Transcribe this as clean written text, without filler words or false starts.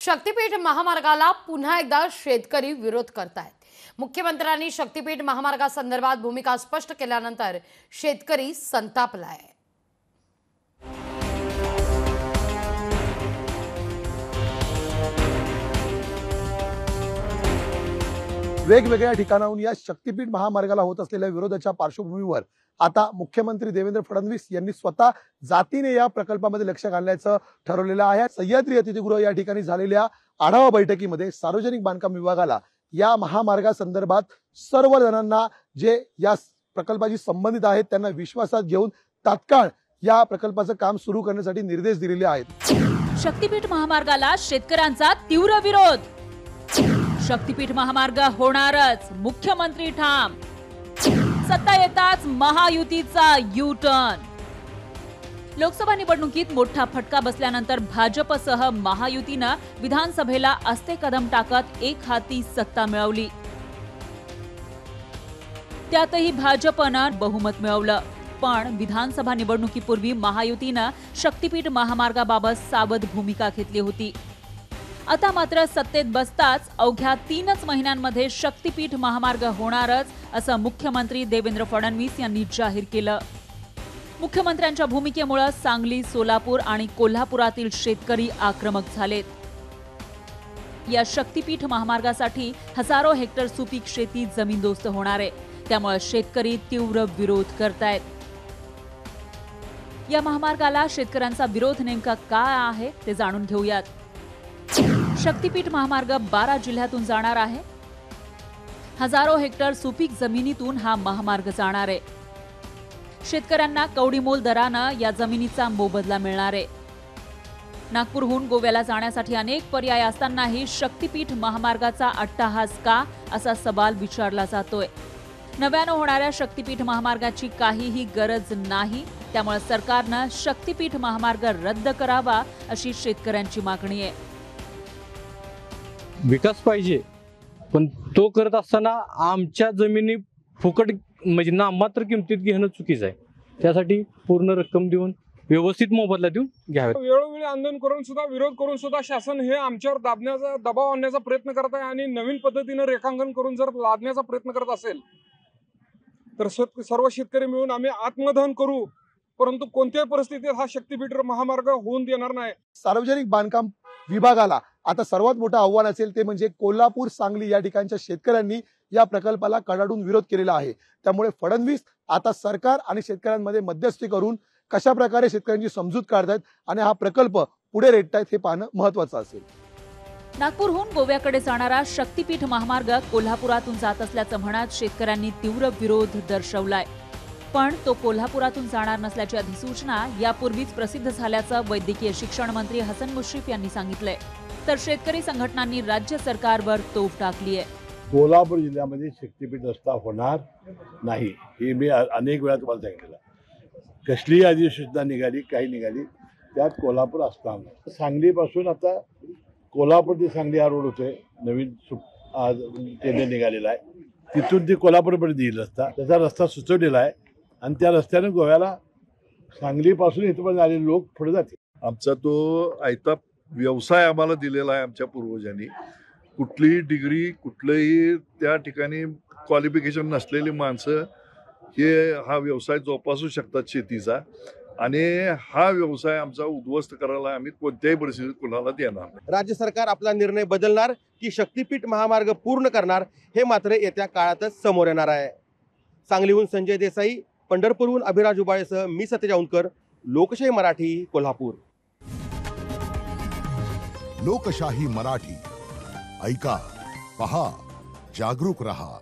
शक्तीपीठ महामार्गाला पुन्हा एकदा शेतकरी विरोध करतायत। मुख्यमंत्र्यांनी शक्तीपीठ महामार्गासंदर्भात भूमिका स्पष्ट केल्यानंतर शेतकरी संतापलाय। वेगवेगळ्या ठिकाणाहून या शक्तीपीठ महामार्गाला होत असलेल्या विरोधाच्या पार्श्वभूमीवर आता मुख्यमंत्री देवेंद्र फडणवीस यांनी स्वतः जातीने या प्रकल्पामध्ये लक्ष घालण्याचं ठरवलेलं आहे। सह्याद्री अतिथीगृह या ठिकाणी झालेल्या आढावा बैठकीमध्ये सार्वजनिक बांधकाम विभागाला या महामार्गासंदर्भात सर्व जणांना जे या प्रकल्पाशी संबंधित आहेत त्यांना विश्वासात घेऊन तात्काळ या प्रकल्पाचं काम सुरू करण्यासाठी निर्देश दिलेले आहेत। शक्तीपीठ महामार्गाला शेतकऱ्यांचा तीव्र विरोध। शक्तीपीठ महामार्ग होणारच, मुख्यमंत्री ठाम। सत्ता येताच महायुतीचा यू टर्न। लोकसभा निवडणुकीत मोठा फटका बसल्यानंतर भाजपसह महायुतीनं विधानसभेला आस्ते कदम टाकत एक हाती सत्ता मिळवली। त्यातही भाजपनं बहुमत मिळवलं, पण विधानसभा निवडणुकीपूर्वी महायुतीनं शक्तीपीठ महामार्गाबाबत सावध भूमिका घेतली होती। आता मात्र सत्तेत बसताच अवघ्या 3 महिन्यांमध्ये शक्तीपीठ महामार्ग होणारच असं मुख्यमंत्री देवेंद्र फडणवीस यांनी जाहीर केलं। मुख्यमंत्र्यांच्या भूमिकेमुळे सांगली, सोलापूर आणि कोल्हापुरातील शेतकरी आक्रमक झालेत। या शक्तीपीठ महामार्गासाठी हजारो हेक्टर सुपीक शेती जमीनदोस्त होणार आहे, त्यामुळे शेतकरी तीव्र विरोध करतायत। या महामार्गाला शेतकऱ्यांचा विरोध नेमका काय आहे ते जाणून घेऊयात। शक्तीपीठ महामार्ग 12 जिल्ह्यातून जाणार आहे। हजारो हेक्टर सुपीक जमिनीतून हा महामार्ग जाणार आहे। शेतकऱ्यांना कवडीमोल दरानं या जमिनीचा मोबदला मिळणार आहे। नागपूरहून गोव्याला जाण्यासाठी अनेक पर्याय असतानाही शक्तीपीठ महामार्गाचा अट्टाहास का असा सवाल विचारला जातोय। नव्यानं होणाऱ्या शक्तीपीठ महामार्गाची काहीही गरज नाही, त्यामुळे सरकारनं शक्तीपीठ महामार्ग रद्द करावा अशी शेतकऱ्यांची मागणी आहे। विकास पाहिजे, पण तो करत असताना आमच्या जमिनी फुकट म्हणजे नाममात्र किमतीत घेणं चुकीचं आहे। त्यासाठी पूर्ण रक्कम देऊन व्यवस्थित मोबदला देऊन घ्यावे। वेळोवेळी आंदोलन करून सुद्धा विरोध करून सुद्धा शासन हे आमच्यावर दबाव आणण्याचा प्रयत्न करत आहे आणि नवीन पद्धतीनं रेखांकन करून जर लादण्याचा प्रयत्न करत असेल तर सर्व शेतकरी मिळून आम्ही आत्मदहन करू, परंतु कोणत्याही परिस्थितीत हा शक्तीपीठ महामार्ग होऊन देणार नाही। सार्वजनिक बांधकाम विभागाला आता सर्वात मोठं आव्हान असेल ते म्हणजे कोल्हापूर, सांगली या ठिकाणच्या शेतकऱ्यांनी या प्रकल्पाला कडाडून विरोध केलेला आहे। त्यामुळे फडणवीस आता सरकार आणि शेतकऱ्यांमध्ये मध्यस्थी करून कशा प्रकारे शेतकऱ्यांची समजूत काढतायत आणि हा प्रकल्प पुढे रेटतायत हे पाहणं महत्त्वाचं असेल। नागपूरहून गोव्याकडे जाणारा शक्तीपीठ महामार्ग कोल्हापुरातून जात असल्याचं म्हणत शेतकऱ्यांनी तीव्र विरोध दर्शवलाय, पण तो कोल्हापुरातून जाणार नसल्याची अधिसूचना यापूर्वीच प्रसिद्ध झाल्याचं वैद्यकीय शिक्षण मंत्री हसन मुश्रीफ यांनी सांगितलंय। तर शेतकरी संघटनांनी राज्य सरकारवर तोफ टाकली आहे। कोल्हापूर जिल्ह्यामध्ये शक्तीपीठ रस्ता होणार नाही हे मी अनेक वेळा तुम्हाला सांगितलेलं। कसलीही अधिसूचना निघाली, काही निघाली, त्यात कोल्हापूर असताना सांगलीपासून आता कोल्हापूर ते सांगली हा रोड होतोय, नवीन आज टेंडर निघालेला आहे, तिथून ते कोल्हापूरपर्यंत येईल रस्ता, त्याचा रस्ता सुचवलेला आहे आणि त्या रस्त्याने गोव्याला सांगलीपासून इथपर्यंत आलेले लोक पुढे जातील। आमचा तो आयता व्यवसाय आम्हाला दिलेला आहे आमच्या पूर्वजांनी। कुठलीही डिग्री, कुठलंही त्या ठिकाणी क्वालिफिकेशन नसलेली माणसं हे हा व्यवसाय जोपासू शकतात शेतीचा, आणि हा व्यवसाय आमचा उद्ध्वस्त करायला आम्ही कोणत्याही परिस्थितीत कुणाला देणार नाही। राज्य सरकार आपला निर्णय बदलणार की शक्तीपीठ महामार्ग पूर्ण करणार हे मात्र येत्या काळातच समोर येणार आहे। सांगलीहून संजय देसाई, पंढरपूरहून अभिराज उबाळेसह मी सतेज औंधकर, लोकशाही मराठी, कोल्हापूर। लोकशाही मराठी, ऐका, पहा, जागरूक रहा।